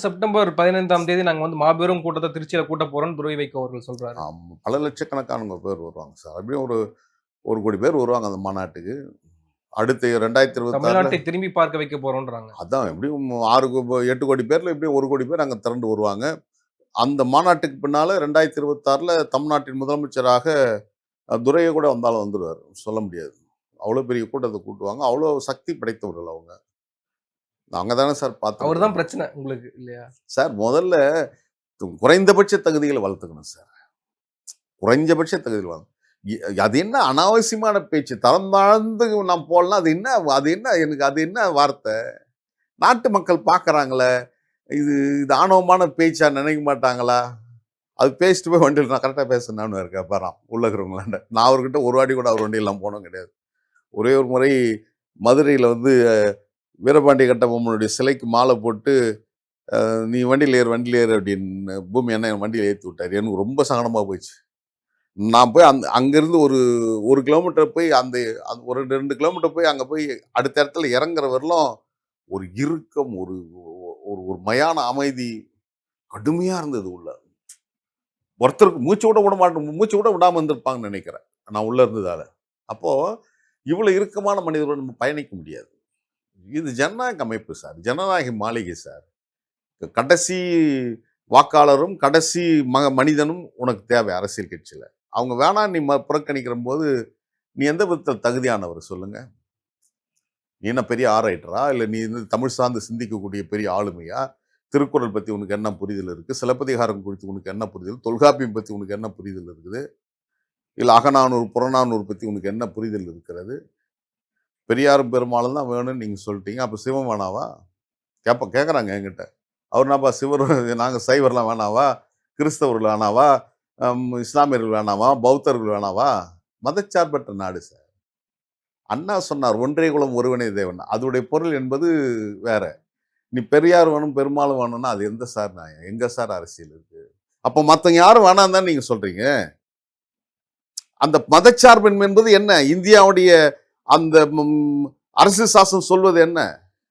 September 15ஆம் தேதி நாங்க வந்து மாபெரும் கூட்டத்த திருச்சியில கூட்ட போறோம்னு துரை வைகோ அவர்கள் சொல்றாரு. பல லட்சக்கணக்கானவங்க பேர் வருவாங்க சார். அப்படியும் ஒரு 1,00,00,000 பேர் வருவாங்க அந்த மாநாட்டுக்கு. அடுத்து 2026ல தமிழ்நாட்டை திரும்பி பார்க்க வைக்க போறோம்ன்றாங்க. அதான் எப்படியும் 8 கோடி பேர்ல எப்படியும் 1 கோடி பேர் அங்க திரண்டு வருவாங்க. அந்த மாநாட்டுக்கு பின்னால 2026ல தமிழ்நாட்டின் முதலமைச்சராக துரைய கூட வந்தாலும் வந்துருவாரு. சொல்ல முடியாது. அவ்வளோ பெரிய கூட்டத்த கூட்டுவாங்க. அவ்வளோ சக்தி படைத்தவர்கள் அவங்க. நாங்க தானே சார் அவர் தான் பார்த்துருக்கோம். பிரச்சனை உங்களுக்கு இல்லையா? சார் முதல்ல குறைந்தபட்ச தகுதிகள வளர்த்துக்கணும் சார். குறைஞ்சபட்ச தகுதிகள் வளர்த்து அது என்ன அனாவசியமான பேச்சு? தரம் தாழ்ந்து நான் போடலாம். அது என்ன எனக்கு அது என்ன வார்த்தை? நாட்டு மக்கள் பார்க்குறாங்களே. இது இது ஆணவமான பேச்சா நினைக்க மாட்டாங்களா? அது பேசிட்டு போய் வண்டியில் நான் கரெக்டாக பேசுனான்னு இருக்கேன் பாராம் உள்ள இருக்கிறவங்களாண்ட. நான் அவர்கிட்ட ஒரு வாட்டி கூட அவர் வண்டியெல்லாம் போனோம் கிடையாது. ஒரே ஒரு முறை மதுரையில் வந்து வீரபாண்டிய கட்டபொம்மனுடைய சிலைக்கு மாலை போட்டு நீ வண்டியில் ஏறு அப்படின்னு பூமி அண்ணன் என் வண்டியில் ஏற்றி விட்டார். எனக்கு ரொம்ப சங்கடமாக போயிடுச்சு. நான் போய் அங்கேருந்து ஒரு கிலோமீட்டர் போய் ஒரு 2 கிலோமீட்டர் போய் அங்கே போய் அடுத்த இடத்துல இறங்குற வரலும் ஒரு இறுக்கம், ஒரு ஒரு மயான அமைதி கடுமையாக இருந்தது உள்ள. ஒருத்தருக்கு மூச்சு கூட விடாமல் இருந்திருப்பாங்கன்னு நினைக்கிறேன் நான் உள்ள இருந்ததால. அப்போ இவ்வளவு இறுக்கமான மனிதர்கள் நம்ம பயணிக்க முடியாது. இது ஜனநாயக அமைப்பு சார், ஜனநாயக மாளிகை சார். கடைசி வாக்காளரும் கடைசி மனிதனும் உனக்கு தேவை அரசியல் கட்சியில. அவங்க வேணாம் நீ புறக்கணிக்கிற போது நீ எந்த விதத்தில் தகுதியானவர் சொல்லுங்க? நீ என்ன பெரிய ஆராய்டரா? இல்லை நீ தமிழ் சார்ந்து சிந்திக்கக்கூடிய பெரிய ஆளுமையா? திருக்குறள் பற்றி உனக்கு என்ன புரிதல் இருக்குது? சிலப்பதிகாரம் குறித்து உனக்கு என்ன புரிதல்? தொல்காப்பியம் பற்றி உனக்கு என்ன புரிதல் இருக்குது? இல்லை அகநானூறு புறநானூறு பற்றி உனக்கு என்ன புரிதல் இருக்கிறது? பெரியாரும் பெருமாளும் தான் வேணும்னு நீங்கள் சொல்லிட்டீங்க. அப்போ சிவம் வேணாவா? கேட்குறாங்க என்கிட்ட. அவர் என்னப்பா சிவர், நாங்கள் சைவர்லாம் வேணாவா? கிறிஸ்தவர்கள் வேணாவா? இஸ்லாமியர்கள் வேணாவா? பௌத்தர்கள் வேணாவா? மதச்சார்பற்ற நாடு சார். அண்ணா சொன்னார் ஒன்றே குலம் ஒருவனே தேவன். அதோடைய பொருள் என்பது வேற. நீ பெரியார் வேணும் பெருமாளும் வேணும்னா அது எந்த சார் நியாயம்? எங்க சார் அரசியல் இருக்கு? அப்போ மற்றவங்க யாரும் வேணாம் தான் நீங்க சொல்றீங்க. அந்த மதச்சார்பின்மை என்பது என்ன? இந்தியாவுடைய அந்த அரசு சாசனம் சொல்வது என்ன?